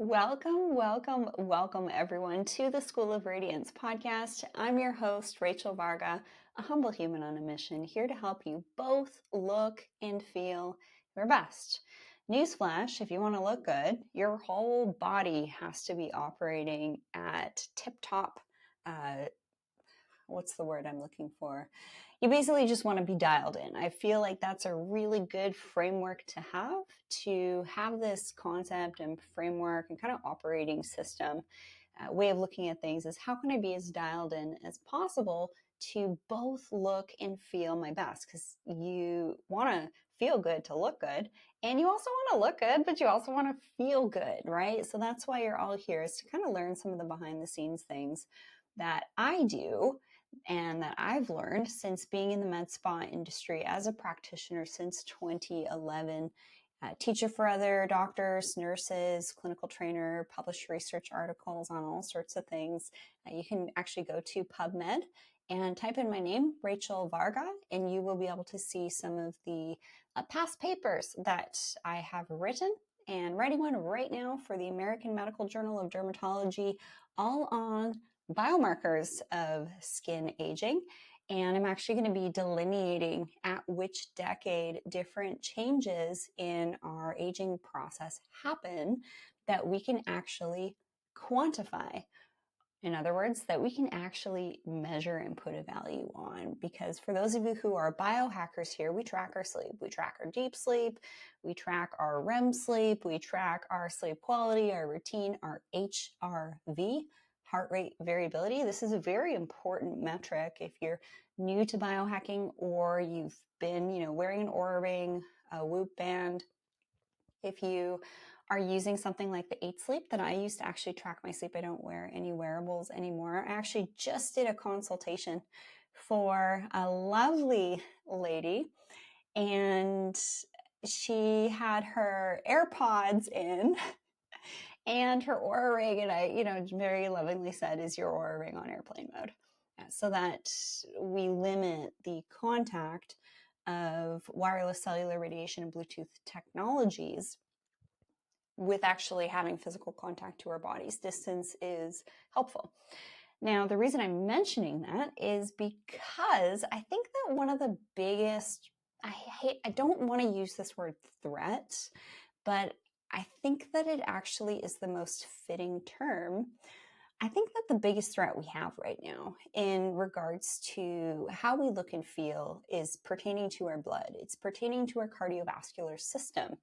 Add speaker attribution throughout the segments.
Speaker 1: Welcome, welcome, welcome everyone to the School of Radiance podcast. I'm your host, Rachel Varga, a humble human on a mission, here to help you both look and feel your best. Newsflash, if you want to look good, your whole body has to be operating at tip-top, what's the word I'm looking for? You basically just want to be dialed in. I feel like that's a really good framework to have this concept and framework and kind of operating system way of looking at things is how can I be as dialed in as possible to both look and feel my best, because you want to feel good to look good, and you also want to look good, but you also want to feel good, right? So that's why you're all here, is to kind of learn some of the behind the scenes things that I do and that I've learned since being in the med spa industry as a practitioner since 2011, teacher for other doctors, nurses, clinical trainer, published research articles on all sorts of things. You can actually go to PubMed and type in my name, Rachel Varga, and you will be able to see some of the past papers that I have written, and writing one right now for the American Medical Journal of Dermatology, all on biomarkers of skin aging. And I'm actually going to be delineating at which decade different changes in our aging process happen that we can actually quantify. In other words, that we can actually measure and put a value on. Because for those of you who are biohackers here, we track our sleep. We track our deep sleep. We track our REM sleep. We track our sleep quality, our routine, our HRV, heart rate variability. This is a very important metric if you're new to biohacking, or you've been, wearing an Oura Ring, a Whoop band. If you are using something like the 8 Sleep that I use to actually track my sleep, I don't wear any wearables anymore. I actually just did a consultation for a lovely lady, and she had her AirPods in and her Oura Ring, and I, very lovingly said, "Is your Oura Ring on airplane mode?" So that we limit the contact of wireless cellular radiation and Bluetooth technologies with actually having physical contact to our bodies. Distance is helpful. Now, the reason I'm mentioning that is because I think that one of the biggest, I don't want to use this word threat, but I think that it actually is the most fitting term. I think that the biggest threat we have right now in regards to how we look and feel is pertaining to our blood. It's pertaining to our cardiovascular system.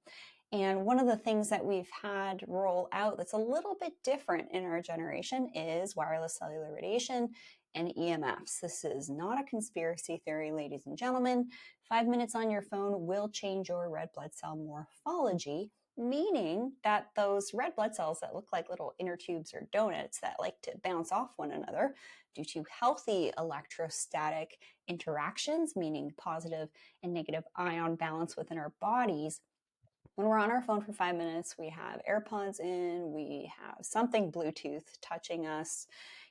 Speaker 1: And one of the things that we've had roll out that's a little bit different in our generation is wireless cellular radiation and EMFs. This is not a conspiracy theory, ladies and gentlemen. 5 minutes on your phone will change your red blood cell morphology, meaning that those red blood cells that look like little inner tubes or donuts that like to bounce off one another due to healthy electrostatic interactions, meaning positive and negative ion balance within our bodies. When we're on our phone for 5 minutes, we have AirPods in, we have something Bluetooth touching us,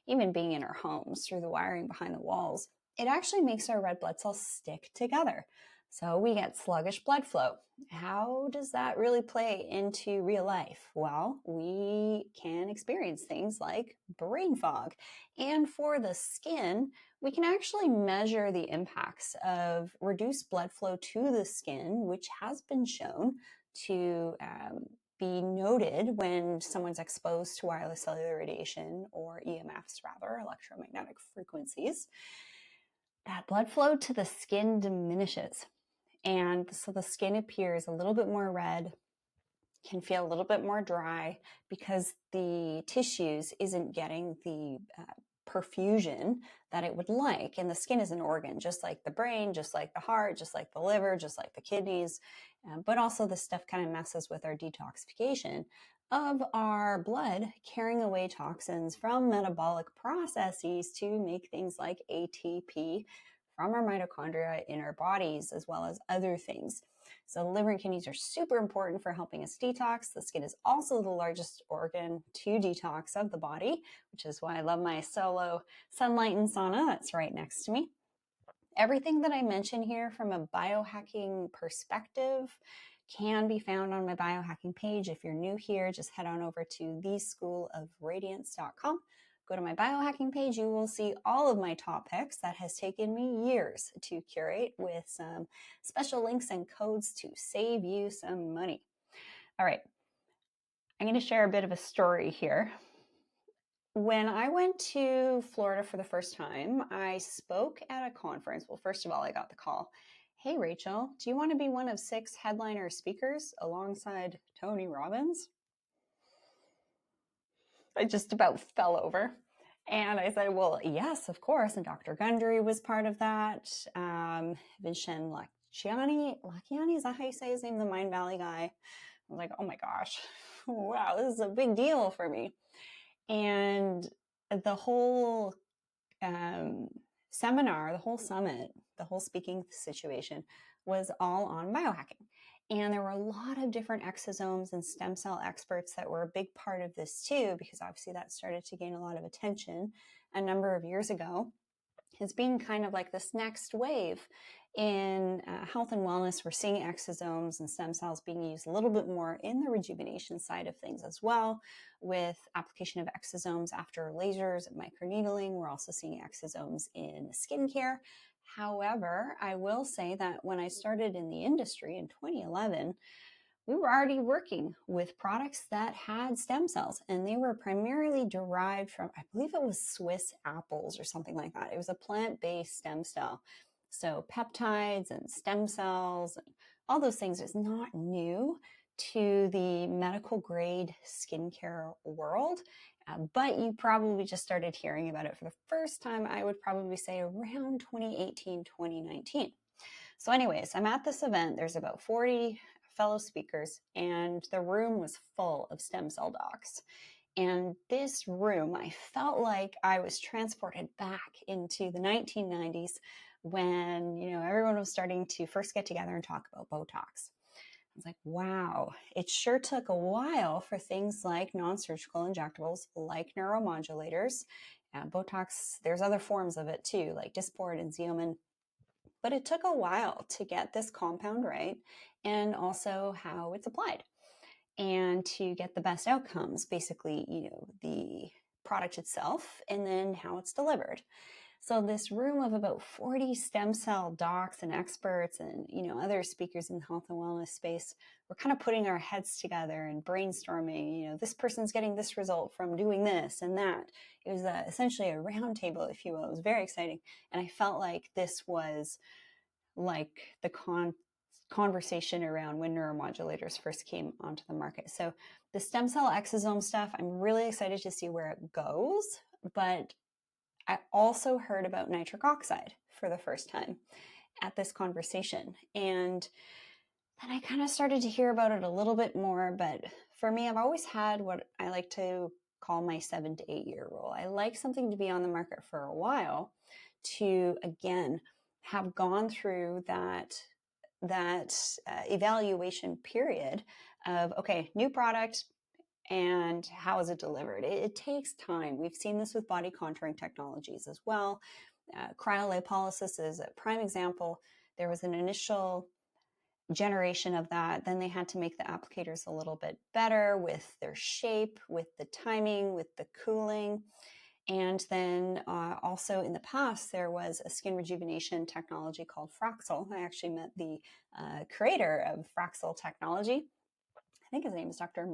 Speaker 1: even being in our homes through the wiring behind the walls. It actually makes our red blood cells stick together. So we get sluggish blood flow. How does that really play into real life? Well, we can experience things like brain fog. And for the skin, we can actually measure the impacts of reduced blood flow to the skin, which has been shown to be noted when someone's exposed to wireless cellular radiation, or EMFs rather, electromagnetic frequencies. That blood flow to the skin diminishes. And so the skin appears a little bit more red, can feel a little bit more dry, because the tissues isn't getting the perfusion that it would like. And the skin is an organ, just like the brain, just like the heart, just like the liver, just like the kidneys. But also this stuff kind of messes with our detoxification of our blood, carrying away toxins from metabolic processes to make things like ATP from our mitochondria in our bodies, as well as other things. So the liver and kidneys are super important for helping us detox. The skin is also the largest organ to detox of the body, which is why I love my solo sunlight and sauna that's right next to me. Everything that I mention here from a biohacking perspective can be found on my biohacking page. If you're new here, just head on over to theschoolofradiance.com. Go to my biohacking page. You will see all of my top picks that has taken me years to curate, with some special links and codes to save you some money. All right, I'm going to share a bit of a story here. When I went to Florida for the first time, I spoke at a conference. Well, first of all, I got the call. Hey, Rachel, do you want to be one of 6 headliner speakers alongside Tony Robbins? I just about fell over. And I said, well, yes, of course. And Dr. Gundry was part of that. Vishen Lakhiani, is that how you say his name? The Mind Valley guy. I was like, oh my gosh, wow, this is a big deal for me. And the whole seminar, the whole summit, the whole speaking situation was all on biohacking. And there were a lot of different exosomes and stem cell experts that were a big part of this too, because obviously that started to gain a lot of attention a number of years ago, as being kind of like this next wave in health and wellness. We're seeing exosomes and stem cells being used a little bit more in the rejuvenation side of things as well, with application of exosomes after lasers and microneedling. We're also seeing exosomes in skincare. However, I will say that when I started in the industry in 2011, we were already working with products that had stem cells, and they were primarily derived from, I believe it was Swiss apples or something like that. It was a plant-based stem cell. So peptides and stem cells and all those things is not new to the medical grade skincare world. But you probably just started hearing about it for the first time, I would probably say around 2018, 2019. So anyways, I'm at this event. There's about 40 fellow speakers, and the room was full of stem cell docs. And this room, I felt like I was transported back into the 1990s when, everyone was starting to first get together and talk about Botox. I was like, wow, it sure took a while for things like non-surgical injectables, like neuromodulators. Botox, there's other forms of it too, like Dysport and Xeomin. But it took a while to get this compound right, and also how it's applied, and to get the best outcomes, basically, the product itself, and then how it's delivered. So this room of about 40 stem cell docs and experts and, other speakers in the health and wellness space, we're kind of putting our heads together and brainstorming, this person's getting this result from doing this and that. It was essentially a round table, if you will. It was very exciting. And I felt like this was like the conversation around when neuromodulators first came onto the market. So the stem cell exosome stuff, I'm really excited to see where it goes. But I also heard about nitric oxide for the first time at this conversation. And then I kind of started to hear about it a little bit more. But for me, I've always had what I like to call my 7 to 8 year rule. I like something to be on the market for a while to, again, have gone through that evaluation period of, okay, new product, and how is it delivered? It takes time. We've seen this with body contouring technologies as well. Cryolipolysis is a prime example. There was an initial generation of that. Then they had to make the applicators a little bit better with their shape, with the timing, with the cooling. And then also in the past, there was a skin rejuvenation technology called Fraxel. I actually met the creator of Fraxel technology. I think his name is Dr.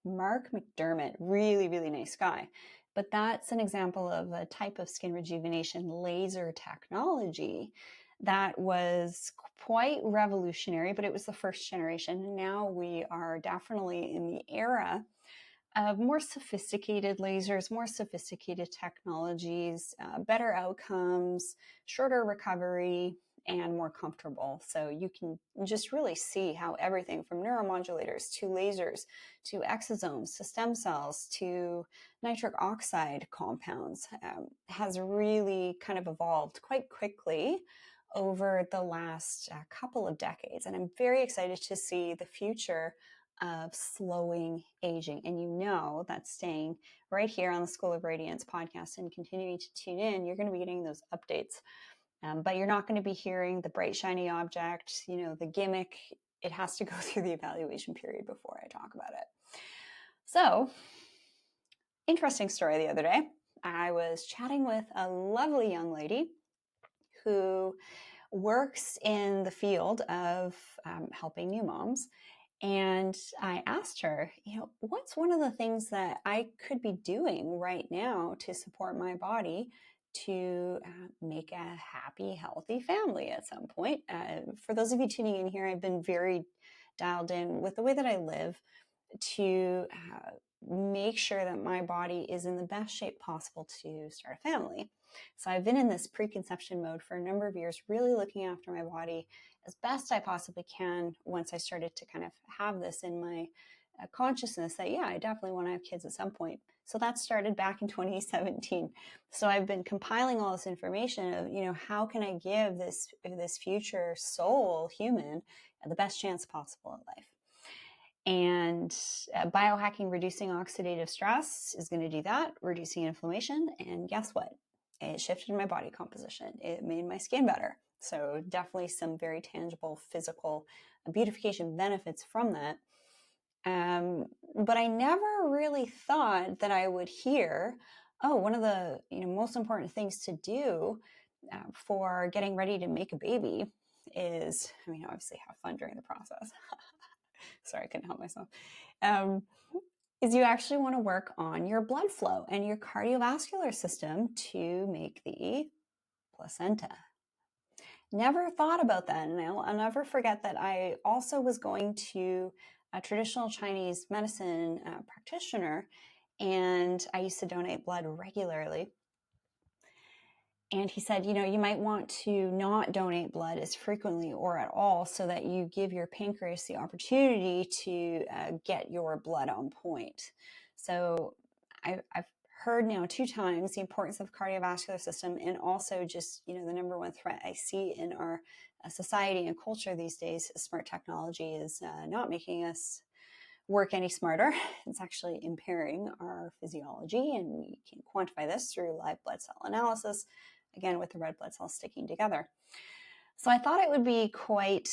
Speaker 1: Mark McDermott. Really, really nice guy. But that's an example of a type of skin rejuvenation laser technology that was quite revolutionary, but it was the first generation. Now we are definitely in the era of more sophisticated lasers, more sophisticated technologies, better outcomes, shorter recovery, and more comfortable. So you can just really see how everything from neuromodulators to lasers to exosomes to stem cells to nitric oxide compounds has really kind of evolved quite quickly over the last couple of decades. And I'm very excited to see the future of slowing aging. And that's staying right here on the School of Radiance podcast and continuing to tune in. You're going to be getting those updates. But you're not going to be hearing the bright, shiny object, the gimmick it has to go through the evaluation period before I talk about it. So, interesting story the other day. I was chatting with a lovely young lady who works in the field of helping new moms. And I asked her, what's one of the things that I could be doing right now to support my body to make a happy, healthy family at some point? For those of you tuning in here, I've been very dialed in with the way that I live to make sure that my body is in the best shape possible to start a family. So I've been in this preconception mode for a number of years, really looking after my body as best I possibly can once I started to kind of have this in my consciousness that, yeah, I definitely want to have kids at some point. So that started back in 2017. So I've been compiling all this information of, how can I give this future soul human the best chance possible in life? And biohacking, reducing oxidative stress is going to do that, reducing inflammation. And guess what? It shifted my body composition. It made my skin better. So definitely some very tangible physical beautification benefits from that. But I never really thought that I would hear, one of the most important things to do for getting ready to make a baby is, obviously have fun during the process. Sorry, I couldn't help myself. Is you actually want to work on your blood flow and your cardiovascular system to make the placenta. Never thought about that. And I'll never forget that I also was going to a traditional Chinese medicine practitioner, and I used to donate blood regularly. And he said, you might want to not donate blood as frequently or at all so that you give your pancreas the opportunity to get your blood on point. So I've heard now 2 times the importance of the cardiovascular system, and also just, the number one threat I see in our society and culture these days, smart technology is not making us work any smarter. It's actually impairing our physiology, and we can quantify this through live blood cell analysis, again, with the red blood cells sticking together. So I thought it would be quite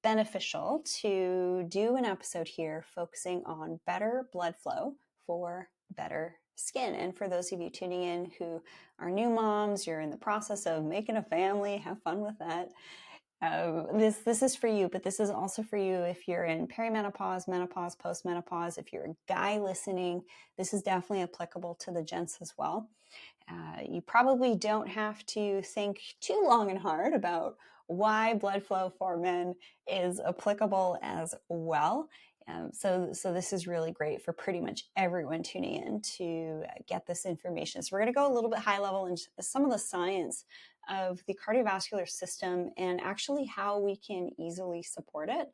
Speaker 1: beneficial to do an episode here focusing on better blood flow for better skin. And for those of you tuning in who are new moms, you're in the process of making a family, have fun with that. This is for you, but this is also for you if you're in perimenopause, menopause, postmenopause. If you're a guy listening, this is definitely applicable to the gents as well. You probably don't have to think too long and hard about why blood flow for men is applicable as well. So this is really great for pretty much everyone tuning in to get this information. So we're going to go a little bit high level into some of the science of the cardiovascular system and actually how we can easily support it.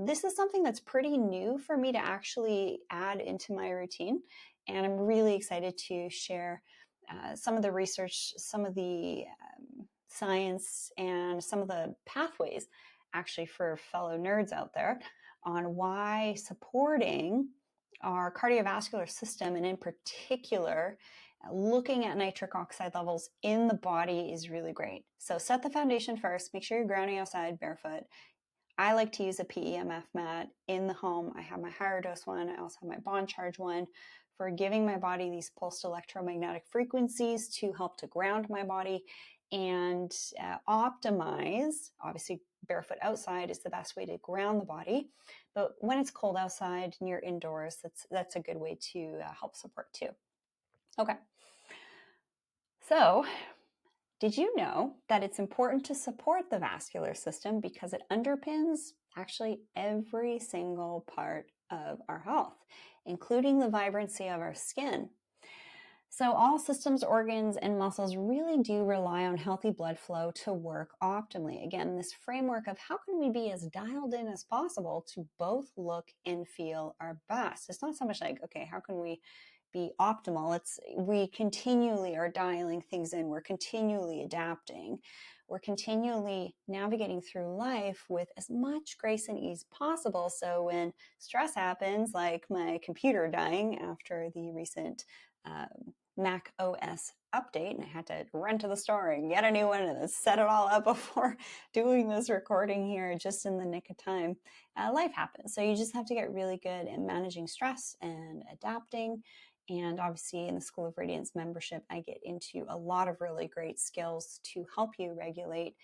Speaker 1: This is something that's pretty new for me to actually add into my routine, and I'm really excited to share some of the research, some of the science, and some of the pathways actually for fellow nerds out there on why supporting our cardiovascular system, and in particular, looking at nitric oxide levels in the body is really great. So set the foundation first. Make sure you're grounding outside barefoot. I like to use a PEMF mat in the home. I have my higher dose one. I also have my bond charge one for giving my body these pulsed electromagnetic frequencies to help to ground my body and optimize. Obviously, barefoot outside is the best way to ground the body. But when it's cold outside and you're indoors, that's a good way to help support too. Okay. So, did you know that it's important to support the vascular system because it underpins actually every single part of our health, including the vibrancy of our skin? So all systems, organs, and muscles really do rely on healthy blood flow to work optimally. Again, this framework of how can we be as dialed in as possible to both look and feel our best. It's not so much like, okay, how can we be optimal? We continually are dialing things in. We're continually adapting. We're continually navigating through life with as much grace and ease possible. So when stress happens, like my computer dying after the recent Mac OS update, and I had to run to the store and get a new one and then set it all up before doing this recording here just in the nick of time. Life happens. So you just have to get really good at managing stress and adapting. And obviously in the School of Radiance membership, I get into a lot of really great skills to help you regulate,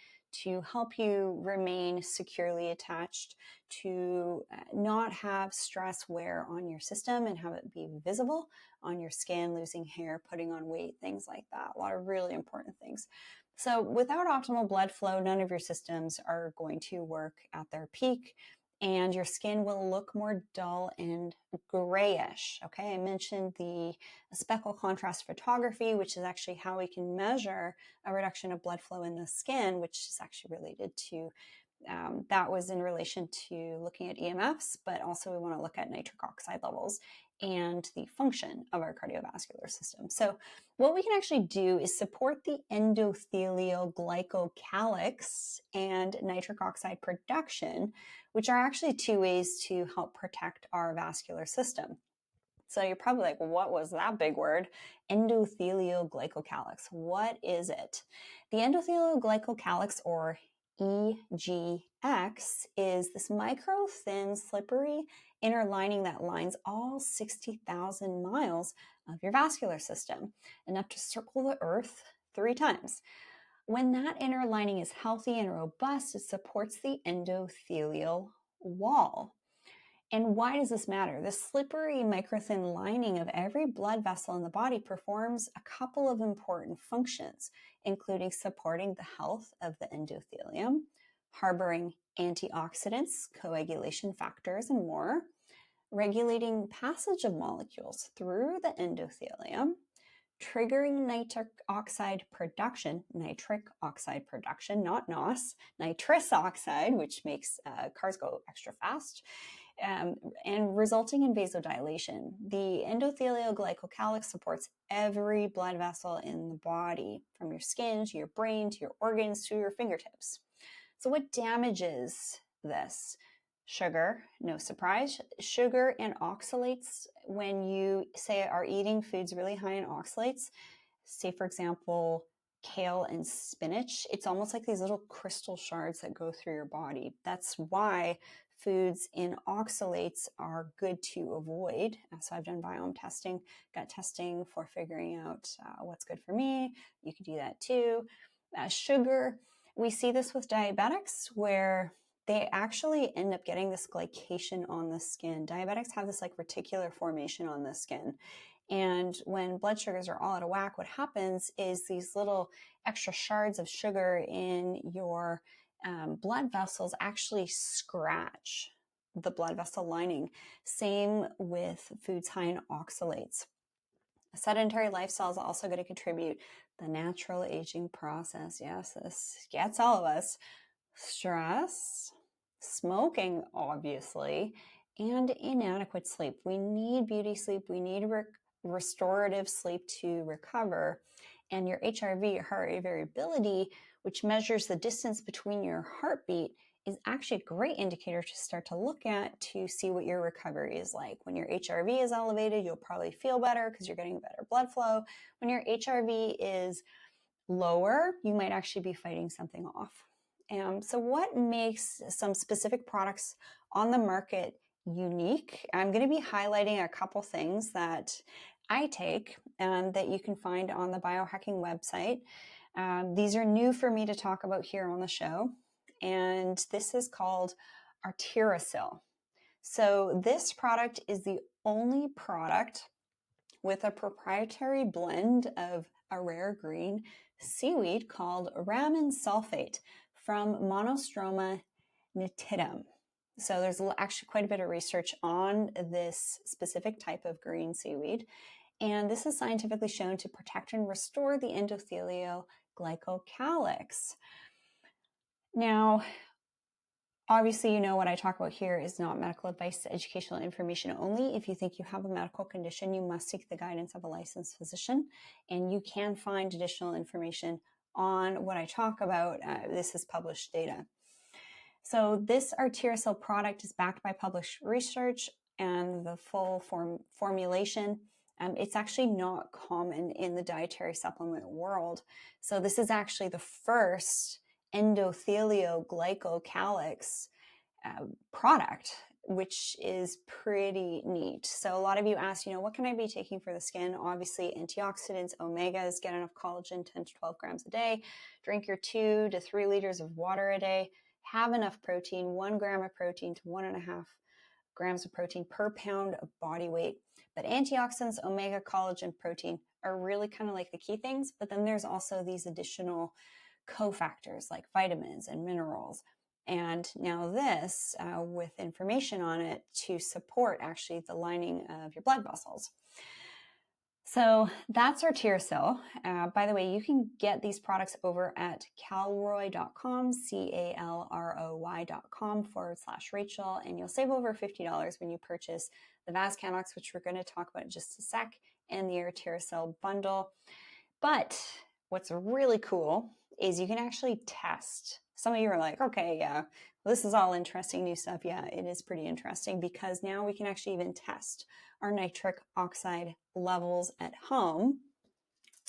Speaker 1: to help you remain securely attached, to not have stress wear on your system and have it be visible on your skin, losing hair, putting on weight, things like that. A lot of really important things. So without optimal blood flow, none of your systems are going to work at their peak, and your skin will look more dull and grayish. Okay, I mentioned the speckle contrast photography, which is actually how we can measure a reduction of blood flow in the skin, which is actually related to that was in relation to looking at EMFs, but also we want to look at nitric oxide levels and the function of our cardiovascular system. So what we can actually do is support the endothelial glycocalyx and nitric oxide production, which are actually two ways to help protect our vascular system. So you're probably like, what was that big word? Endothelial glycocalyx. What is it? The endothelial glycocalyx, or EGX, is this micro, thin, slippery inner lining that lines all 60,000 miles of your vascular system, enough to circle the earth 3 times. When that inner lining is healthy and robust, it supports the endothelial wall. And why does this matter? The slippery microthin lining of every blood vessel in the body performs a couple of important functions, including supporting the health of the endothelium, harboring antioxidants, coagulation factors, and more, regulating passage of molecules through the endothelium, triggering nitric oxide production, not NOS, nitrous oxide, which makes cars go extra fast, and resulting in vasodilation. The endothelial glycocalyx supports every blood vessel in the body, from your skin to your brain to your organs to your fingertips. So what damages this? Sugar, no surprise. Sugar and oxalates, when you say are eating foods really high in oxalates, say for example, kale and spinach, it's almost like these little crystal shards that go through your body. That's why foods in oxalates are good to avoid. So I've done biome testing, gut testing for figuring out what's good for me. You can do that too. Sugar, we see this with diabetics where they actually end up getting this glycation on the skin. Diabetics have this like reticular formation on the skin. And when blood sugars are all out of whack, what happens is these little extra shards of sugar in your blood vessels actually scratch the blood vessel lining. Same with foods high in oxalates. A sedentary lifestyle is also going to contribute. The natural aging process, yes, this gets all of us. Stress, smoking, obviously, and inadequate sleep. We need beauty sleep. We need restorative sleep to recover. And your HRV, your heart rate variability, which measures the distance between your heartbeat, is actually a great indicator to start to look at to see what your recovery is like. When your HRV is elevated, you'll probably feel better because you're getting better blood flow. When your HRV is lower, you might actually be fighting something off. So what makes some specific products on the market unique? I'm going to be highlighting a couple things that I take that you can find on the biohacking website. These are new for me to talk about here on the show. And this is called Arterosil. So this product is the only product with a proprietary blend of a rare green seaweed called ramen sulfate from Monostroma nitidum. So there's actually quite a bit of research on this specific type of green seaweed. And this is scientifically shown to protect and restore the endothelial glycocalyx. Now, obviously, you know what I talk about here is not medical advice, educational information only. If you think you have a medical condition, you must seek the guidance of a licensed physician, and you can find additional information on what I talk about. This is published data. So this Arterosil product is backed by published research, and the full formulation It's actually not common in the dietary supplement world. So this is actually the first endothelioglycocalyx product, which is pretty neat. So a lot of you ask, what can I be taking for the skin? Obviously, antioxidants, omegas, get enough collagen, 10 to 12 grams a day. Drink your 2 to 3 liters of water a day. Have enough protein, 1 gram of protein to 1.5 grams of protein per pound of body weight. But antioxidants, omega, collagen, protein are really kind of like the key things. But then there's also these additional cofactors like vitamins and minerals. And now this with information on it to support actually the lining of your blood vessels. So that's our Tearcell. By the way, you can get these products over at calroy.com, calroy.com/Rachel, and you'll save over $50 when you purchase the Vascanox, which we're going to talk about in just a sec, and the Tearcell bundle. But what's really cool is you can actually test. Some of you are like, okay, yeah, well, this is all interesting new stuff. Yeah, it is pretty interesting because now we can actually even test our nitric oxide levels at home,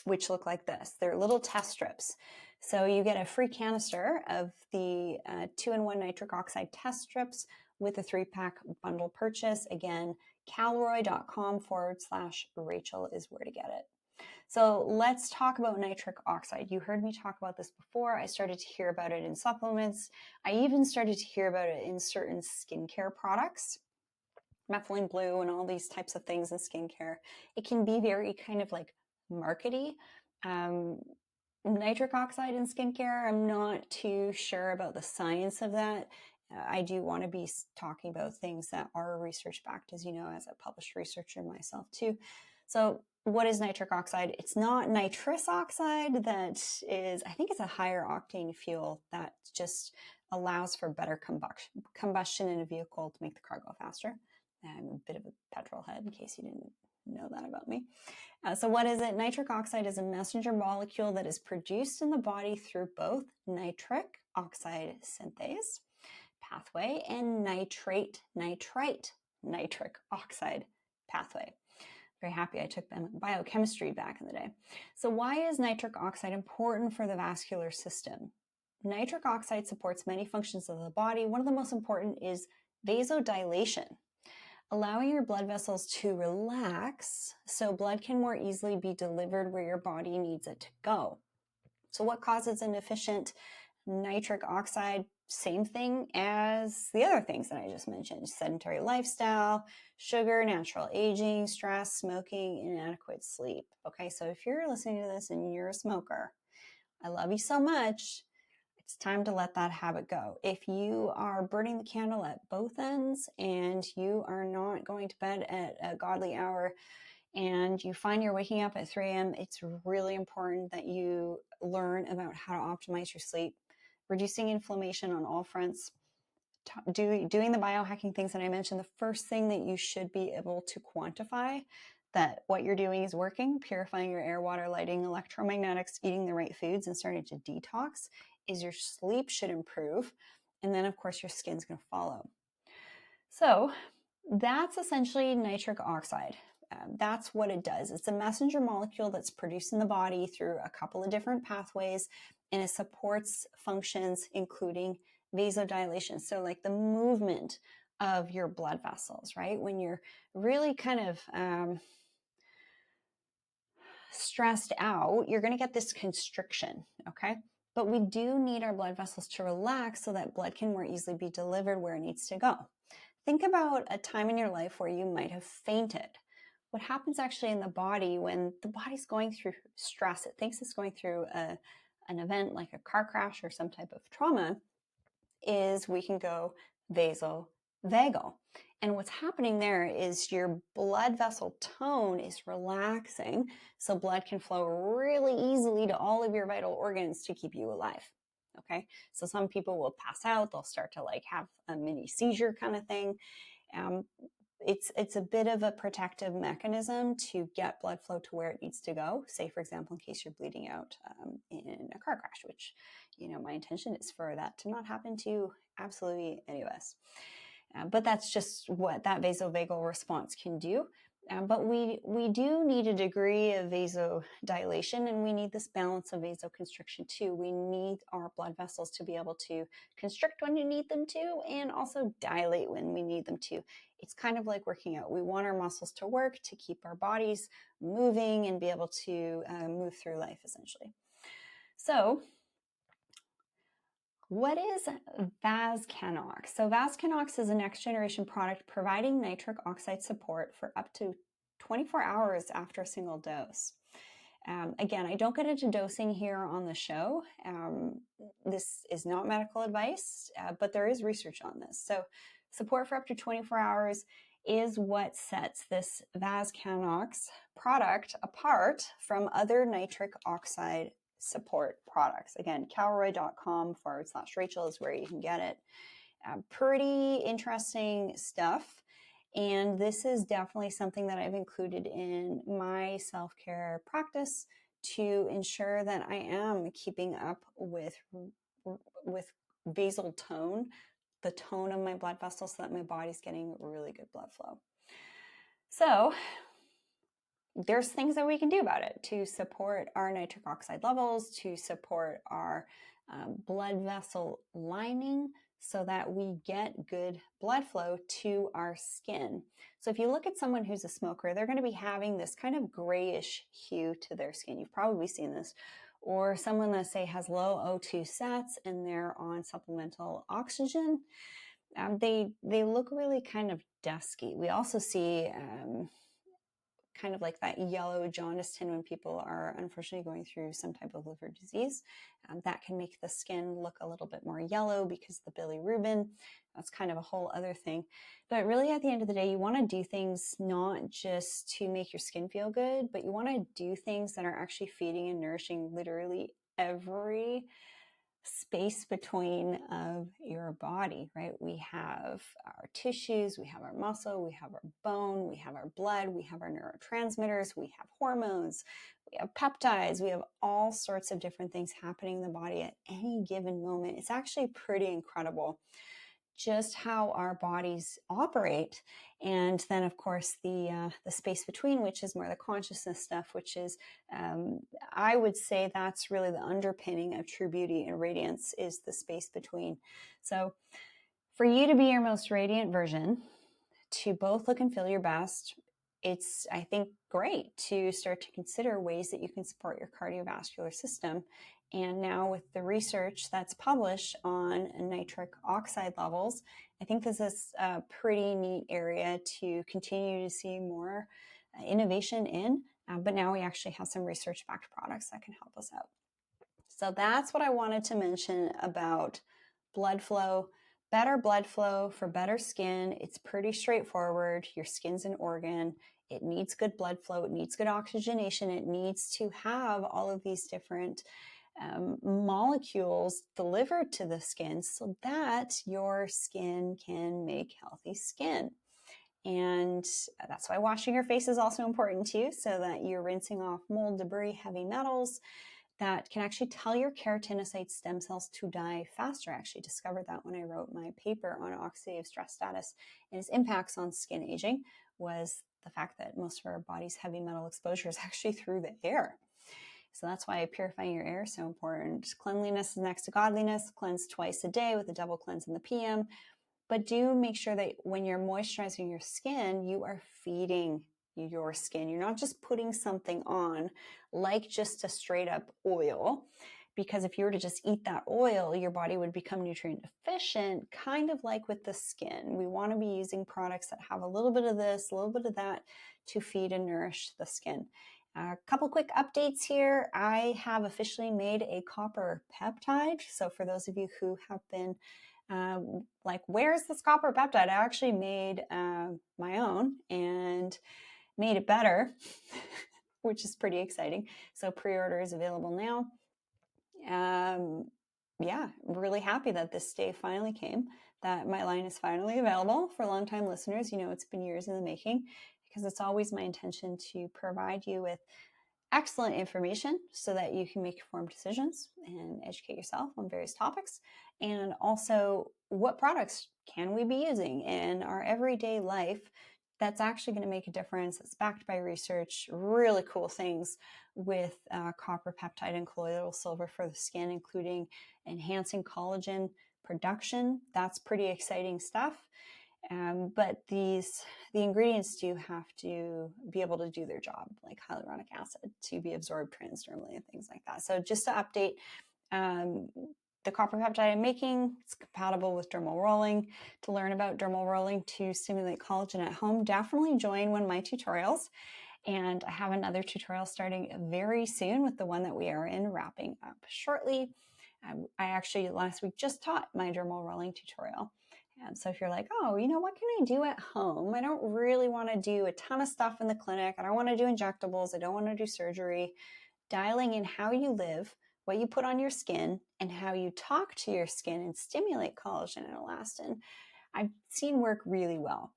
Speaker 1: which look like this. They're little test strips. So you get a free canister of the 2-in-1 nitric oxide test strips with a 3-pack bundle purchase. Again, calroy.com/Rachel is where to get it. So let's talk about nitric oxide. You heard me talk about this before. I started to hear about it in supplements. I even started to hear about it in certain skincare products, methylene blue and all these types of things in skincare. It can be very kind of like markety. Nitric oxide in skincare, I'm not too sure about the science of that. I do want to be talking about things that are research-backed, as you know, as a published researcher myself too. So what is nitric oxide? It's not nitrous oxide that is, I think it's a higher octane fuel that just allows for better combustion in a vehicle to make the car go faster. I'm a bit of a petrol head in case you didn't know that about me. So what is it? Nitric oxide is a messenger molecule that is produced in the body through both nitric oxide synthase pathway and nitrite nitric oxide pathway. Very happy I took biochemistry back in the day. So why is nitric oxide important for the vascular system? Nitric oxide supports many functions of the body. One of the most important is vasodilation, allowing your blood vessels to relax so blood can more easily be delivered where your body needs it to go. So what causes an inefficient nitric oxide? Same thing as the other things that I just mentioned: sedentary lifestyle, sugar, natural aging, stress, smoking, inadequate sleep. Okay, so if you're listening to this and you're a smoker, I love you so much. It's time to let that habit go. If you are burning the candle at both ends and you are not going to bed at a godly hour and you find you're waking up at 3 a.m., it's really important that you learn about how to optimize your sleep, reducing inflammation on all fronts, doing the biohacking things that I mentioned. The first thing that you should be able to quantify that what you're doing is working, purifying your air, water, lighting, electromagnetics, eating the right foods, and starting to detox, is your sleep should improve. And then, of course, your skin's going to follow. So that's essentially nitric oxide. That's what it does. It's a messenger molecule that's produced in the body through a couple of different pathways, and it supports functions including vasodilation. So like the movement of your blood vessels, right? When you're really kind of stressed out, you're going to get this constriction, okay? But we do need our blood vessels to relax so that blood can more easily be delivered where it needs to go. Think about a time in your life where you might have fainted. What happens actually in the body when the body's going through stress, it thinks it's going through an event like a car crash or some type of trauma, is we can go vasovagal. And what's happening there is your blood vessel tone is relaxing, so blood can flow really easily to all of your vital organs to keep you alive. Okay, so some people will pass out, they'll start to like have a mini seizure kind of thing. It's a bit of a protective mechanism to get blood flow to where it needs to go. Say, for example, in case you're bleeding out in a car crash, which, my intention is for that to not happen to absolutely any of us. But that's just what that vasovagal response can do. But we do need a degree of vasodilation, and we need this balance of vasoconstriction too. We need our blood vessels to be able to constrict when you need them to, and also dilate when we need them to. It's kind of like working out. We want our muscles to work to keep our bodies moving and be able to move through life, essentially. So what is Vascanox? So Vascanox is a next generation product providing nitric oxide support for up to 24 hours after a single dose. Again, I don't get into dosing here on the show. This is not medical advice, but there is research on this. So support for up to 24 hours is what sets this Vascanox product apart from other nitric oxide support products. Again, calroy.com/Rachel is where you can get it. Pretty interesting stuff. And this is definitely something that I've included in my self-care practice to ensure that I am keeping up with basal tone, the tone of my blood vessels, so that my body's getting really good blood flow. So there's things that we can do about it to support our nitric oxide levels, to support our blood vessel lining so that we get good blood flow to our skin. So if you look at someone who's a smoker, they're going to be having this kind of grayish hue to their skin. You've probably seen this. Or someone that, say, has low O2 sats and they're on supplemental oxygen, they look really kind of dusky. We also see kind of like that yellow jaundice tint when people are unfortunately going through some type of liver disease. That can make the skin look a little bit more yellow because of the bilirubin. That's kind of a whole other thing. But really, at the end of the day, you want to do things not just to make your skin feel good, but you want to do things that are actually feeding and nourishing literally every space between of your body, right? We have our tissues, we have our muscle, we have our bone, we have our blood, we have our neurotransmitters, we have hormones, we have peptides, we have all sorts of different things happening in the body at any given moment. It's actually pretty incredible just how our bodies operate. And then, of course, the space between, which is more the consciousness stuff, which is, I would say that's really the underpinning of true beauty and radiance, is the space between. So for you to be your most radiant version, to both look and feel your best, it's, I think, great to start to consider ways that you can support your cardiovascular system. And now with the research that's published on nitric oxide levels, I think this is a pretty neat area to continue to see more innovation in. But now we actually have some research-backed products that can help us out. So that's what I wanted to mention about blood flow. Better blood flow for better skin. It's pretty straightforward. Your skin's an organ. It needs good blood flow. It needs good oxygenation. It needs to have all of these different molecules delivered to the skin so that your skin can make healthy skin. And that's why washing your face is also important too, so that you're rinsing off mold, debris, heavy metals that can actually tell your keratinocyte stem cells to die faster. I actually discovered that when I wrote my paper on oxidative stress status and its impacts on skin aging, was the fact that most of our body's heavy metal exposure is actually through the air. So that's why purifying your air is so important. Cleanliness is next to godliness. Cleanse twice a day with a double cleanse in the PM. But do make sure that when you're moisturizing your skin, you are feeding your skin. You're not just putting something on like just a straight up oil, because if you were to just eat that oil, your body would become nutrient deficient, kind of like with the skin. We want to be using products that have a little bit of this, a little bit of that to feed and nourish the skin. A couple quick updates here. I have officially made a copper peptide. So for those of you who have been like, where's this copper peptide? I actually made my own and made it better, which is pretty exciting. So pre-order is available now. Yeah, really happy that this day finally came, that my line is finally available. For longtime listeners, you know it's been years in the making, because it's always my intention to provide you with excellent information so that you can make informed decisions and educate yourself on various topics. And also, what products can we be using in our everyday life that's actually going to make a difference. It's backed by research, really cool things with copper, peptide, and colloidal silver for the skin, including enhancing collagen production. That's pretty exciting stuff. But the ingredients do have to be able to do their job, like hyaluronic acid, to be absorbed transdermally and things like that. So just to update, the copper peptide I'm making, it's compatible with dermal rolling. To learn about dermal rolling to stimulate collagen at home, definitely join one of my tutorials. And I have another tutorial starting very soon with the one that we are in wrapping up shortly. I actually last week just taught my dermal rolling tutorial. And so if you're like, oh, you know, what can I do at home? I don't really want to do a ton of stuff in the clinic. I don't want to do injectables. I don't want to do surgery. Dialing in how you live, what you put on your skin, and how you talk to your skin and stimulate collagen and elastin, I've seen work really well.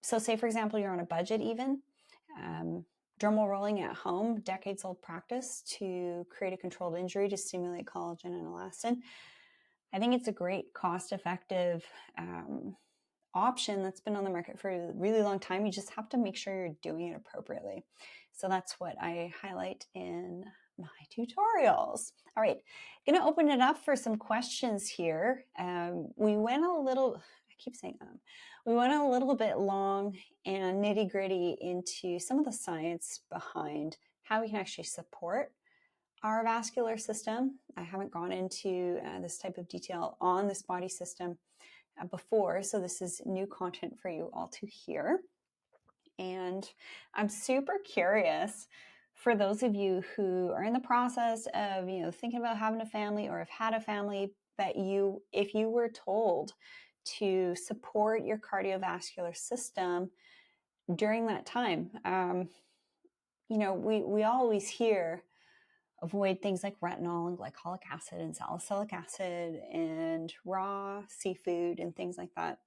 Speaker 1: So say, for example, you're on a budget even. Dermal rolling at home, decades-old practice to create a controlled injury to stimulate collagen and elastin. I think it's a great cost-effective option that's been on the market for a really long time. You just have to make sure you're doing it appropriately. So that's what I highlight in my tutorials. All right, going to open it up for some questions here. We went a little bit long and nitty-gritty into some of the science behind how we can actually support our vascular system. I haven't gone into this type of detail on this body system before, so this is new content for you all to hear. And I'm super curious for those of you who are in the process of, thinking about having a family or have had a family, that if you were told to support your cardiovascular system during that time, we always hear avoid things like retinol and glycolic acid and salicylic acid and raw seafood and things like that.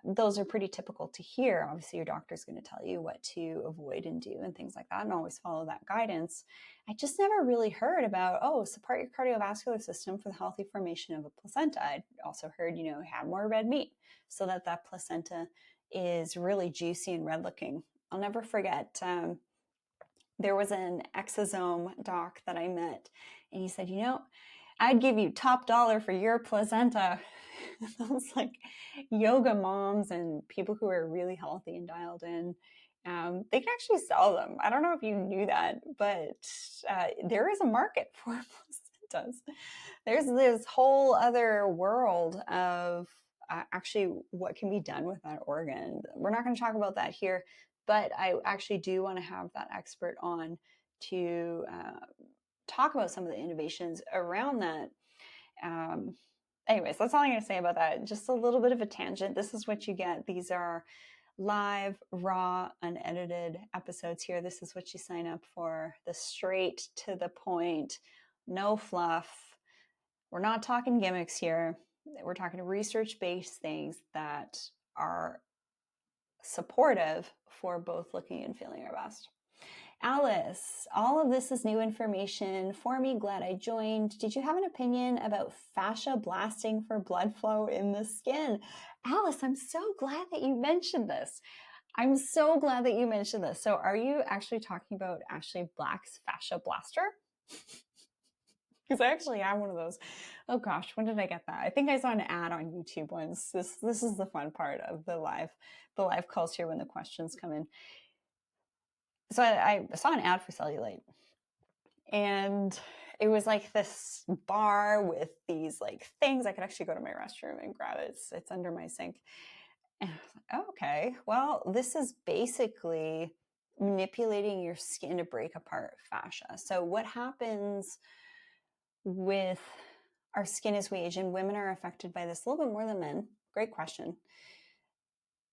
Speaker 1: Those are pretty typical to hear. Obviously, your doctor's going to tell you what to avoid and do and things like that, and always follow that guidance. I just never really heard about, support your cardiovascular system for the healthy formation of a placenta. I also heard, have more red meat so that placenta is really juicy and red looking. I'll never forget, there was an exosome doc that I met, and he said, I'd give you top dollar for your placenta. I was like, yoga moms and people who are really healthy and dialed in, they can actually sell them. I don't know if you knew that, but there is a market for placentas. There's this whole other world of actually what can be done with that organ. We're not going to talk about that here, but I actually do want to have that expert on to talk about some of the innovations around that. Anyways, that's all I'm going to say about that. Just a little bit of a tangent. This is what you get. These are live, raw, unedited episodes here. This is what you sign up for. The straight to the point, no fluff. We're not talking gimmicks here. We're talking research-based things that are supportive for both looking and feeling our best. Alice, all of this is new information for me. Glad I joined. Did you have an opinion about fascia blasting for blood flow in the skin? Alice, I'm so glad that you mentioned this. So are you actually talking about Ashley Black's fascia blaster? Because I actually have one of those. Oh gosh, when did I get that? I think I saw an ad on YouTube once. This is the fun part of the live calls here when the questions come in. So I saw an ad for cellulite, and it was like this bar with these like things. I could actually go to my restroom and grab it. It's under my sink. And I was like, oh, okay, well, this is basically manipulating your skin to break apart fascia. So what happens with our skin as we age, and women are affected by this a little bit more than men, great question,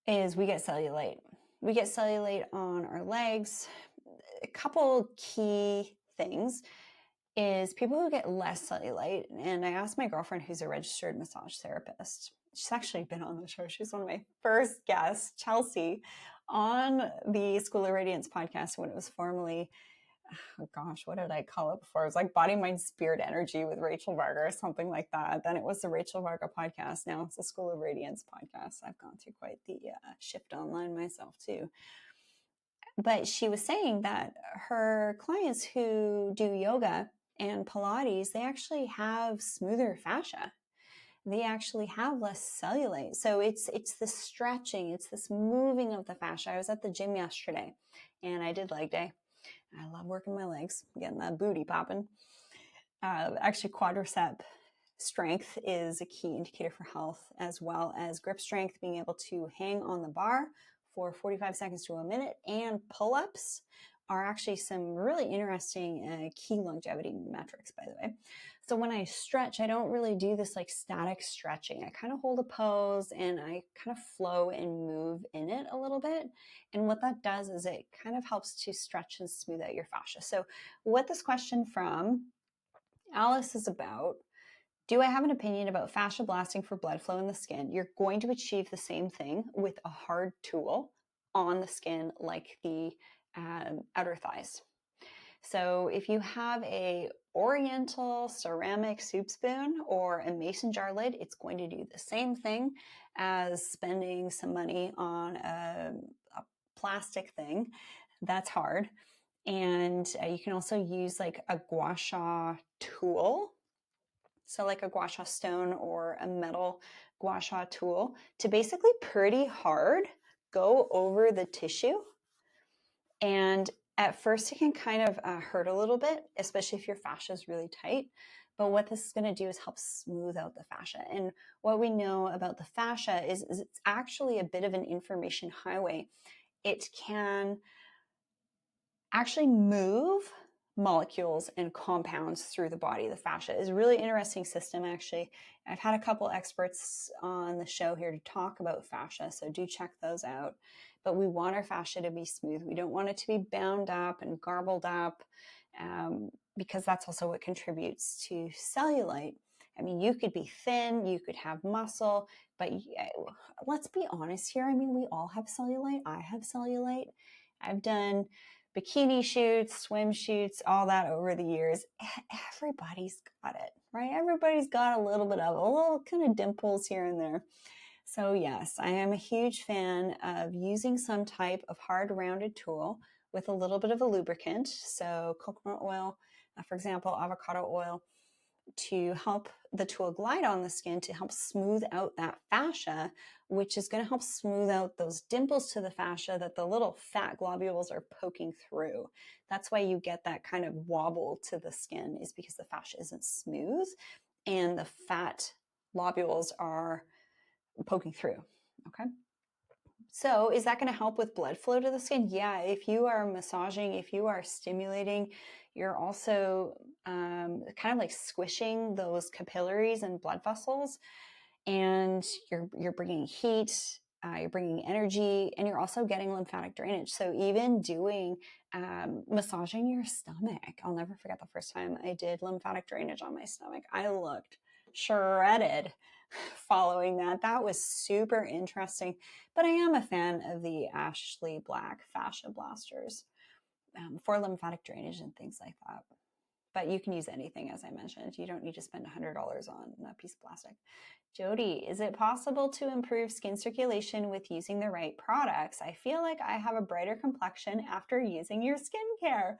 Speaker 1: is we get cellulite. We get cellulite on our legs. A couple key things is people who get less cellulite, and I asked my girlfriend who's a registered massage therapist. She's actually been on the show. She's one of my first guests, Chelsea, on the School of Radiance podcast when it was formerly oh gosh, what did I call it before? It was like Body, Mind, Spirit, Energy with Rachel Varga or something like that. Then it was the Rachel Varga podcast. Now it's the School of Radiance podcast. I've gone through quite the shift online myself too. But she was saying that her clients who do yoga and Pilates, they actually have smoother fascia. They actually have less cellulite. So it's this stretching, it's this moving of the fascia. I was at the gym yesterday and I did leg day. I love working my legs, getting that booty popping. Actually, quadricep strength is a key indicator for health, as well as grip strength, being able to hang on the bar for 45 seconds to a minute, and pull-ups are actually some really interesting key longevity metrics, by the way. So when I stretch, I don't really do this like static stretching. I kind of hold a pose and I kind of flow and move in it a little bit. And what that does is it kind of helps to stretch and smooth out your fascia. So what this question from Alice is about: do I have an opinion about fascia blasting for blood flow in the skin? You're going to achieve the same thing with a hard tool on the skin like the outer thighs. So if you have a oriental ceramic soup spoon or a mason jar lid, it's going to do the same thing as spending some money on a plastic thing. That's hard. And you can also use like a gua sha tool. So like a gua sha stone or a metal gua sha tool to basically pretty hard go over the tissue. And at first it can kind of hurt a little bit, especially if your fascia is really tight. But what this is going to do is help smooth out the fascia. And what we know about the fascia is it's actually a bit of an information highway. It can actually move molecules and compounds through the body. The fascia is a really interesting system, actually. I've had a couple experts on the show here to talk about fascia, so do check those out. But we want our fascia to be smooth. We don't want it to be bound up and garbled up, because that's also what contributes to cellulite. I mean, you could be thin, you could have muscle, but let's be honest here. I mean, we all have cellulite. I have cellulite. I've done bikini shoots, swim shoots, all that over the years. Everybody's got it, right? Everybody's got a little bit of a little kind of dimples here and there. So yes, I am a huge fan of using some type of hard rounded tool with a little bit of a lubricant. So coconut oil, for example, avocado oil, to help the tool glide on the skin to help smooth out that fascia, which is going to help smooth out those dimples to the fascia that the little fat globules are poking through. That's why you get that kind of wobble to the skin, is because the fascia isn't smooth and the fat lobules are poking through. Okay. So is that going to help with blood flow to the skin? Yeah, if you are massaging, if you are stimulating, you're also kind of like squishing those capillaries and blood vessels, and you're bringing heat, you're bringing energy, and you're also getting lymphatic drainage. So even doing massaging your stomach, I'll never forget the first time I did lymphatic drainage on my stomach. I looked shredded following that. That was super interesting. But I am a fan of the Ashley Black fascia blasters for lymphatic drainage and things like that. But you can use anything, as I mentioned. You don't need to spend $100 on a piece of plastic. Jody, is it possible to improve skin circulation with using the right products? I feel like I have a brighter complexion after using your skincare.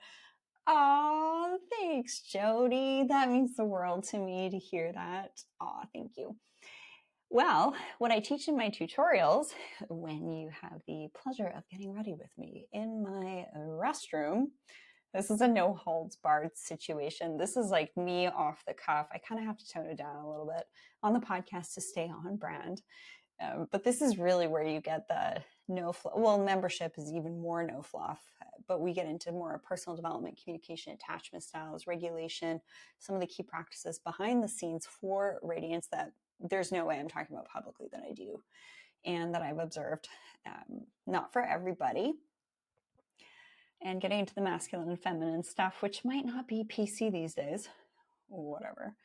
Speaker 1: Oh, thanks, Jody. That means the world to me to hear that. Oh, thank you. Well, what I teach in my tutorials, when you have the pleasure of getting ready with me in my restroom, this is a no holds barred situation. This is like me off the cuff. I kind of have to tone it down a little bit on the podcast to stay on brand. But this is really where you get the no fluff. Well, membership is even more no fluff, but we get into more personal development, communication, attachment styles, regulation, some of the key practices behind the scenes for Radiance that there's no way I'm talking about publicly that I do and that I've observed. Not for everybody. And getting into the masculine and feminine stuff, which might not be PC these days, whatever.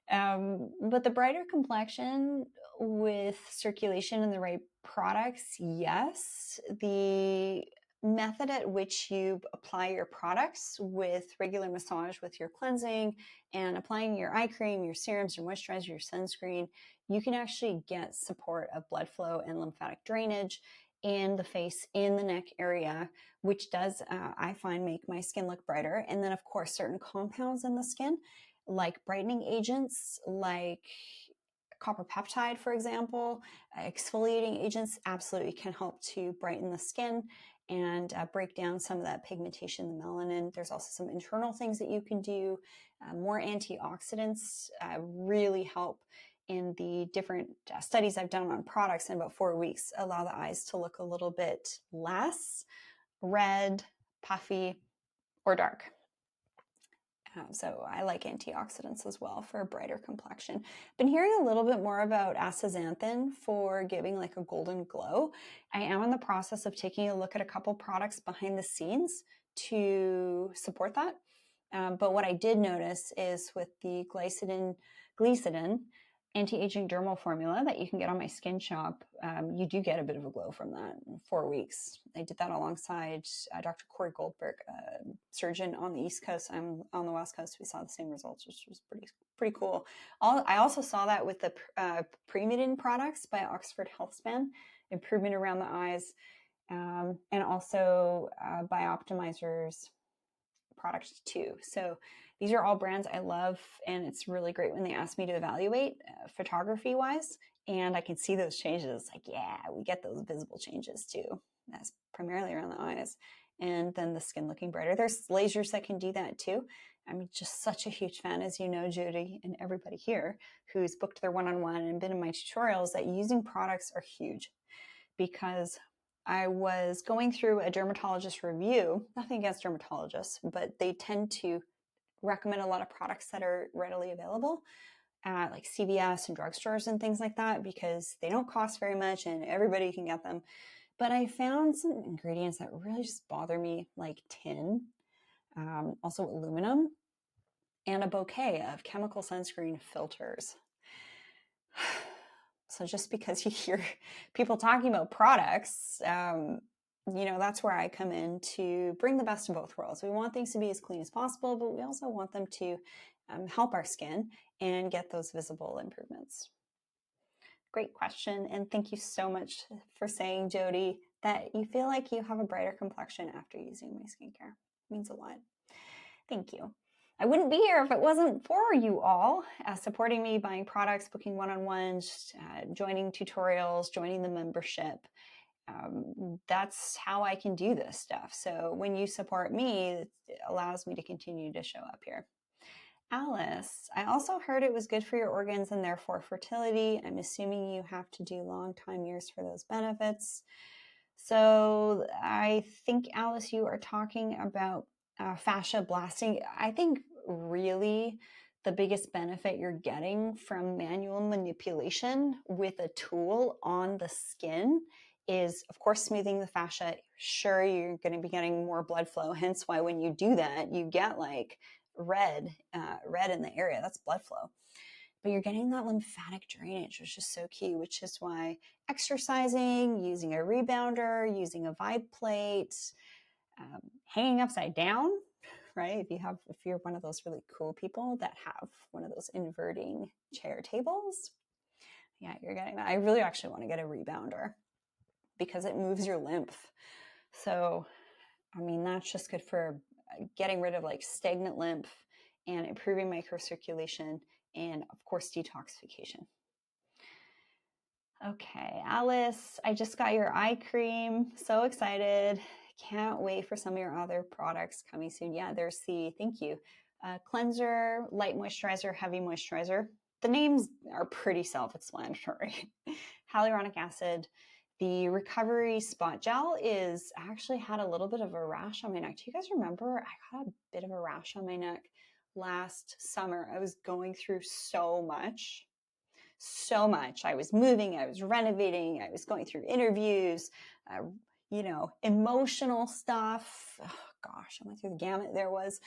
Speaker 1: But the brighter complexion with circulation and the right products, yes. The method at which you apply your products with regular massage with your cleansing and applying your eye cream, your serums, your moisturizer, your sunscreen, you can actually get support of blood flow and lymphatic drainage in the face, in the neck area, which does, I find, make my skin look brighter. And then, of course, certain compounds in the skin, like brightening agents, like copper peptide, for example, exfoliating agents absolutely can help to brighten the skin and break down some of that pigmentation, the melanin. There's also some internal things that you can do. More antioxidants really help in the different studies I've done on products in about 4 weeks, allow the eyes to look a little bit less red, puffy, or dark. So I like antioxidants as well for a brighter complexion. Been hearing a little bit more about astaxanthin for giving like a golden glow. I am in the process of taking a look at a couple products behind the scenes to support that. But what I did notice is with the Glycidin anti-aging dermal formula that you can get on my Skin Shop, you do get a bit of a glow from that in 4 weeks. I did that alongside Dr. Corey Goldberg, surgeon on the East Coast. I'm on the West Coast. We saw the same results, which was pretty cool. I also saw that with the Premedin products by Oxford Healthspan, improvement around the eyes, and also by Optimizer's product too. So these are all brands I love, and it's really great when they ask me to evaluate photography wise, and I can see those changes. Like, yeah, we get those visible changes too. That's primarily around the eyes, and then the skin looking brighter. There's lasers that can do that too. I'm just such a huge fan, as you know, Jody, and everybody here who's booked their one-on-one and been in my tutorials, that using products are huge, because I was going through a dermatologist review, nothing against dermatologists, but they tend to recommend a lot of products that are readily available at like CVS and drugstores and things like that, because they don't cost very much and everybody can get them. But I found some ingredients that really just bother me, like tin, also aluminum, and a bouquet of chemical sunscreen filters. So just because you hear people talking about products, that's where I come in to bring the best of both worlds. We want things to be as clean as possible, but we also want them to help our skin and get those visible improvements. Great question. And thank you so much for saying, Jody, that you feel like you have a brighter complexion after using my skincare. It means a lot. Thank you. I wouldn't be here if it wasn't for you all supporting me, buying products, booking one-on-ones, joining tutorials, joining the membership. That's how I can do this stuff. So when you support me, it allows me to continue to show up here. Alice, I also heard it was good for your organs and therefore fertility. I'm assuming you have to do long time years for those benefits. So I think, Alice, you are talking about fascia blasting. I think really the biggest benefit you're getting from manual manipulation with a tool on the skin is, of course, smoothing the fascia. Sure, you're going to be getting more blood flow. Hence why when you do that, you get like red in the area. That's blood flow. But you're getting that lymphatic drainage, which is so key, which is why exercising, using a rebounder, using a vibe plate, hanging upside down, right? If you're one of those really cool people that have one of those inverting chair tables, yeah, you're getting that. I really actually want to get a rebounder because it moves your lymph. So, I mean, that's just good for getting rid of like stagnant lymph and improving microcirculation and, of course, detoxification. Okay, Alice, I just got your eye cream. So excited. Can't wait for some of your other products coming soon. Yeah, there's thank you, cleanser, light moisturizer, heavy moisturizer. The names are pretty self-explanatory. Hyaluronic acid. The recovery spot gel is actually had a little bit of a rash on my neck. Do you guys remember? I got a bit of a rash on my neck last summer. I was going through so much. I was moving, I was renovating, I was going through interviews, emotional stuff. Oh, gosh, I went through the gamut there was,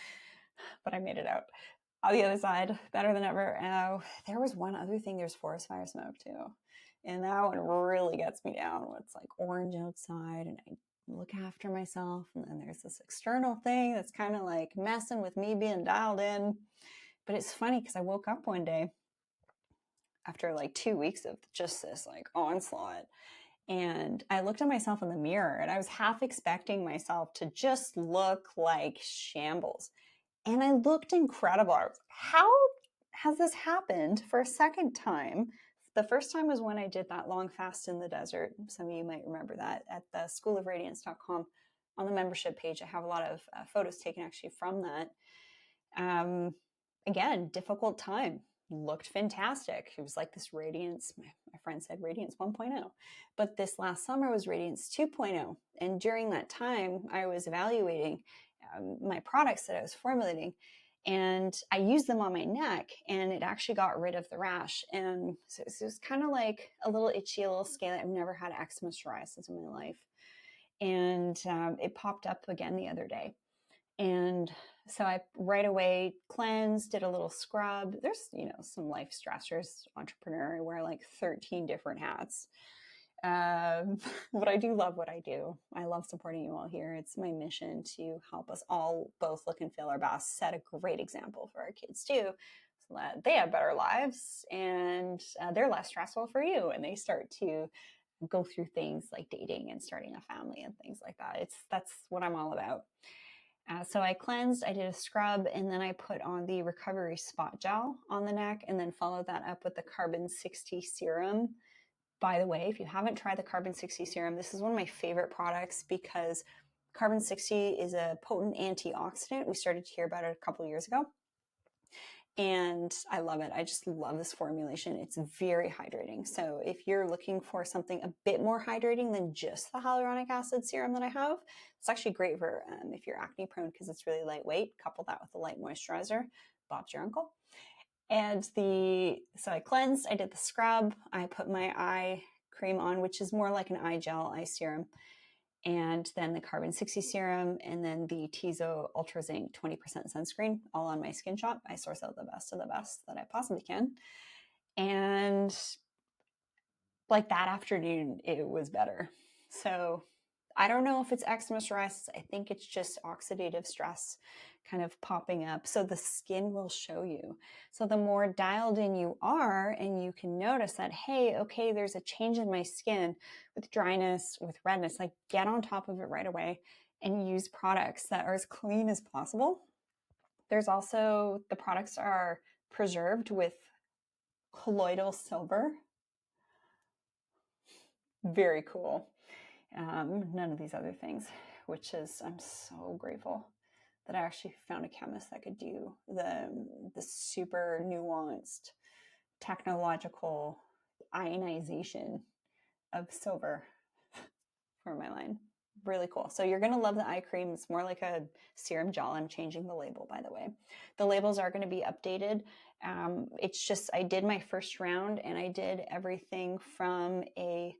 Speaker 1: but I made it out. On the other side, better than ever. There was one other thing. There's forest fire smoke too. And that one really gets me down when it's like orange outside and I look after myself. And then there's this external thing that's kind of like messing with me being dialed in. But it's funny because I woke up one day after like 2 weeks of just this like onslaught, and I looked at myself in the mirror and I was half expecting myself to just look like shambles. And I looked incredible. I was, how has this happened for a second time? The first time was when I did that long fast in the desert. Some of you might remember that at the schoolofradiance.com. On the membership page, I have a lot of photos taken actually from that. Again, difficult time. Looked fantastic. It was like this Radiance, my friend said Radiance 1.0, but this last summer was Radiance 2.0. And during that time, I was evaluating my products that I was formulating, and I used them on my neck, and it actually got rid of the rash. And so it was kind of like a little itchy, a little scaly. I've never had eczema psoriasis in my life. And it popped up again the other day. And so I right away cleansed, did a little scrub. There's, some life stressors. Entrepreneur, I wear like 13 different hats. But I do love what I do. I love supporting you all here. It's my mission to help us all both look and feel our best, set a great example for our kids too, so that they have better lives and they're less stressful for you. And they start to go through things like dating and starting a family and things like that. That's what I'm all about. So I cleansed, I did a scrub, and then I put on the recovery spot gel on the neck, and then followed that up with the carbon 60 serum. By the way, if you haven't tried the carbon 60 serum, this is one of my favorite products because carbon 60 is a potent antioxidant. We started to hear about it a couple of years ago. And I love it. I just love this formulation. It's very hydrating. So if you're looking for something a bit more hydrating than just the hyaluronic acid serum that I have, it's actually great for if you're acne prone because it's really lightweight. Couple that with a light moisturizer. Bob's your uncle. And so I cleansed, I did the scrub, I put my eye cream on, which is more like an eye gel, eye serum, and then the carbon 60 serum, and then the Tizo Ultra Zinc 20% sunscreen, all on my Skin Shop. I source out the best of the best that I possibly can. And like that afternoon, it was better. So I don't know if it's eczema psoriasis. I think it's just oxidative stress kind of popping up. So the skin will show you. So the more dialed in you are, and you can notice that, hey, okay, there's a change in my skin with dryness, with redness, like get on top of it right away and use products that are as clean as possible. There's also, the products are preserved with colloidal silver. Very cool. None of these other things, which is, I'm so grateful that I actually found a chemist that could do the super nuanced technological ionization of silver for my line. Really cool. So you're going to love the eye cream. It's more like a serum gel. I'm changing the label, by the way. The labels are going to be updated. It's just, I did my first round and I did everything from a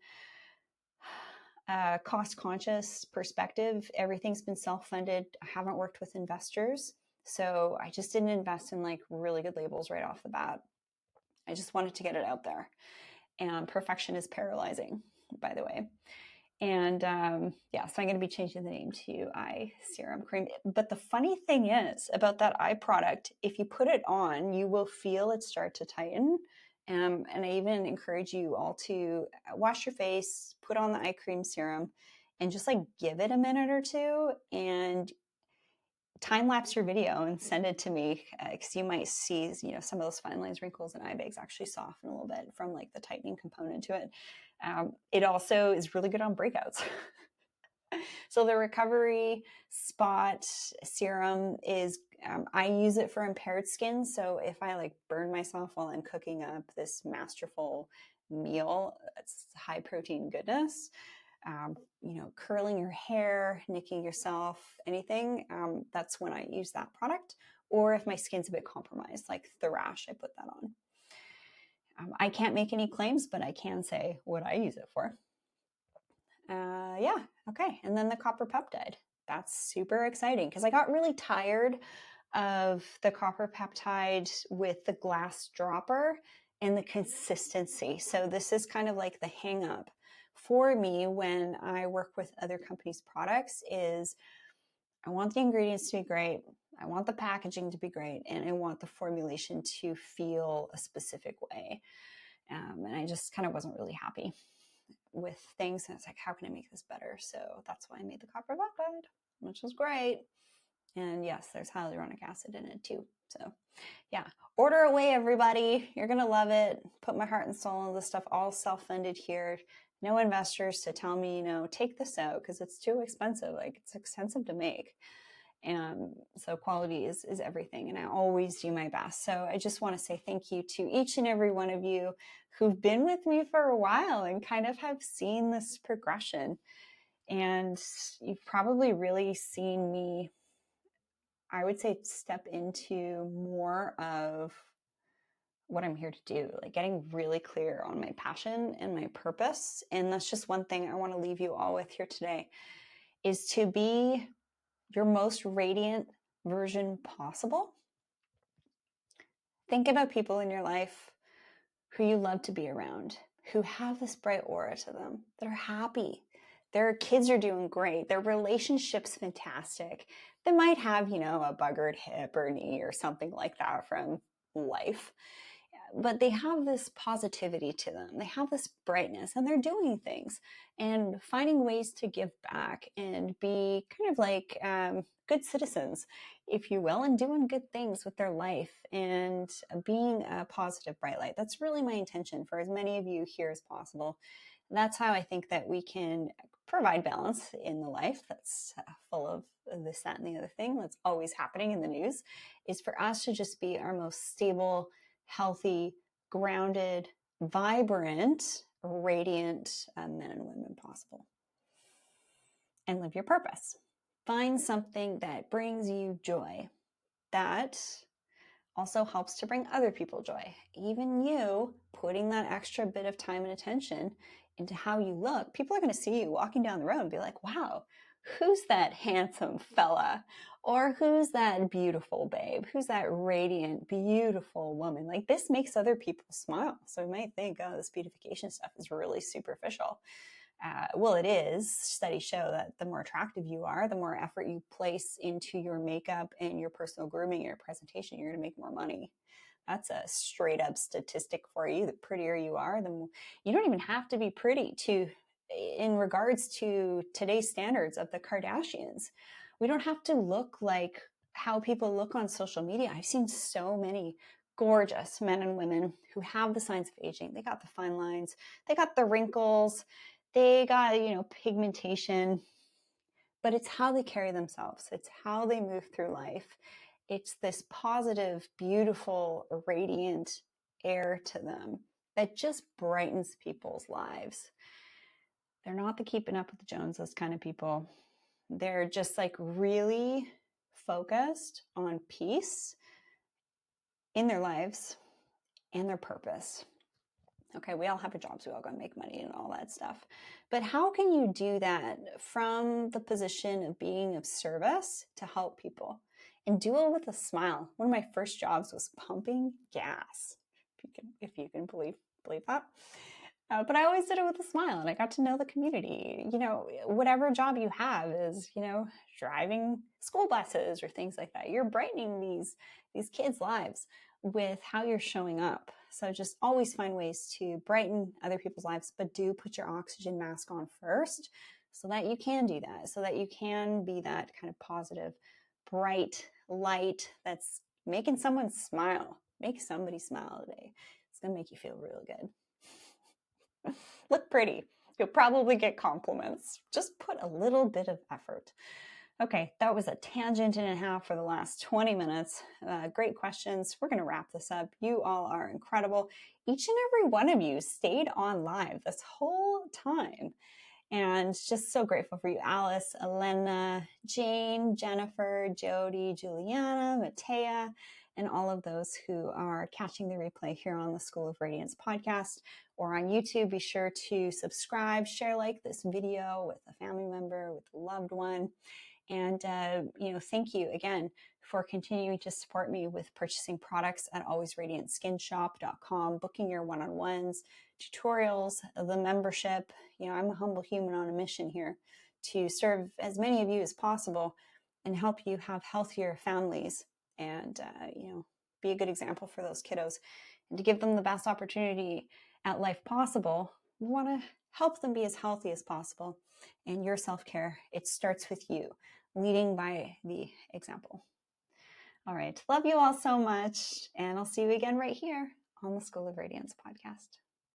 Speaker 1: cost-conscious perspective. Everything's been self-funded. I haven't worked with investors. So I just didn't invest in like really good labels right off the bat. I just wanted to get it out there. And perfection is paralyzing, by the way. And so I'm going to be changing the name to Eye Serum Cream. But the funny thing is about that eye product, if you put it on, you will feel it start to tighten. And I even encourage you all to wash your face, put on the eye cream serum, and just like give it a minute or two and time lapse your video and send it to me, because you might see, some of those fine lines, wrinkles, and eye bags actually soften a little bit from like the tightening component to it. It also is really good on breakouts. So the recovery spot serum is, I use it for impaired skin. So if I like burn myself while I'm cooking up this masterful meal, it's high protein goodness, curling your hair, nicking yourself, anything, that's when I use that product. Or if my skin's a bit compromised, like the rash, I put that on. I can't make any claims, but I can say what I use it for. Okay. And then the copper peptide. That's super exciting because I got really tired of the copper peptide with the glass dropper and the consistency. So this is kind of like the hang up for me when I work with other companies' products is I want the ingredients to be great. I want the packaging to be great, and I want the formulation to feel a specific way. And I just kind of wasn't really happy with things. And it's like, how can I make this better? So that's why I made the copper vodka, which was great. And yes, there's hyaluronic acid in it too. So yeah, order away, everybody. You're going to love it. Put my heart and soul into this stuff, all self-funded here. No investors to tell me, take this out because it's too expensive. Like, it's expensive to make. And so quality is everything. And I always do my best. So I just want to say thank you to each and every one of you who've been with me for a while and kind of have seen this progression. And you've probably really seen me, I would say, step into more of what I'm here to do, like getting really clear on my passion and my purpose. And that's just one thing I want to leave you all with here today, is to be your most radiant version possible. Think about people in your life who you love to be around, who have this bright aura to them, that are happy. Their kids are doing great. Their relationship's fantastic. They might have, a buggered hip or knee or something like that from life, but they have this positivity to them. They have this brightness, and they're doing things and finding ways to give back and be kind of like good citizens, if you will, and doing good things with their life and being a positive bright light. That's really my intention for as many of you here as possible. That's how I think that we can provide balance in the life that's full of this, that, and the other thing that's always happening in the news, is for us to just be our most stable, healthy, grounded, vibrant, radiant men and women possible. And live your purpose. Find something that brings you joy, that also helps to bring other people joy. Even you putting that extra bit of time and attention into how you look, people are going to see you walking down the road and be like, wow, who's that handsome fella? Or who's that beautiful babe? Who's that radiant, beautiful woman? Like, this makes other people smile. So you might think, oh, this beautification stuff is really superficial. Well, it is. Studies show that the more attractive you are, the more effort you place into your makeup and your personal grooming, your presentation, you're going to make more money. That's a straight up statistic for you. The prettier you are, the more, you don't even have to be pretty in regards to today's standards of the Kardashians. We don't have to look like how people look on social media. I've seen so many gorgeous men and women who have the signs of aging. They got the fine lines, they got the wrinkles, they got, pigmentation, but it's how they carry themselves. It's how they move through life. It's this positive, beautiful, radiant air to them that just brightens people's lives. They're not the keeping up with the Joneses kind of people. They're just like really focused on peace in their lives and their purpose. Okay, we all have our jobs, we all gotta make money and all that stuff. But how can you do that from the position of being of service to help people and do it with a smile? One of my first jobs was pumping gas, if you can believe that. But I always did it with a smile, and I got to know the community. Whatever job you have is, driving school buses or things like that. You're brightening these kids' lives with how you're showing up. So just always find ways to brighten other people's lives, but do put your oxygen mask on first so that you can do that, so that you can be that kind of positive, bright light that's making someone smile. Make somebody smile today. It's going to make you feel real good. Look pretty. You'll probably get compliments. Just put a little bit of effort. Okay, that was a tangent and a half for the last 20 minutes. Great questions. We're going to wrap this up. You all are incredible. Each and every one of you stayed on live this whole time. And just so grateful for you, Alice, Elena, Jane, Jennifer, Jody, Juliana, Matea, and all of those who are catching the replay here on the School of Radiance podcast or on YouTube. Be sure to subscribe, share, like this video with a family member, with a loved one. And, thank you again for continuing to support me with purchasing products at alwaysradiantSkinshop.com, booking your one-on-ones, tutorials, the membership. I'm a humble human on a mission here to serve as many of you as possible and help you have healthier families and, be a good example for those kiddos and to give them the best opportunity at life possible. We want to help them be as healthy as possible. And your self-care, it starts with you, leading by the example. All right. Love you all so much. And I'll see you again right here on the School of Radiance podcast.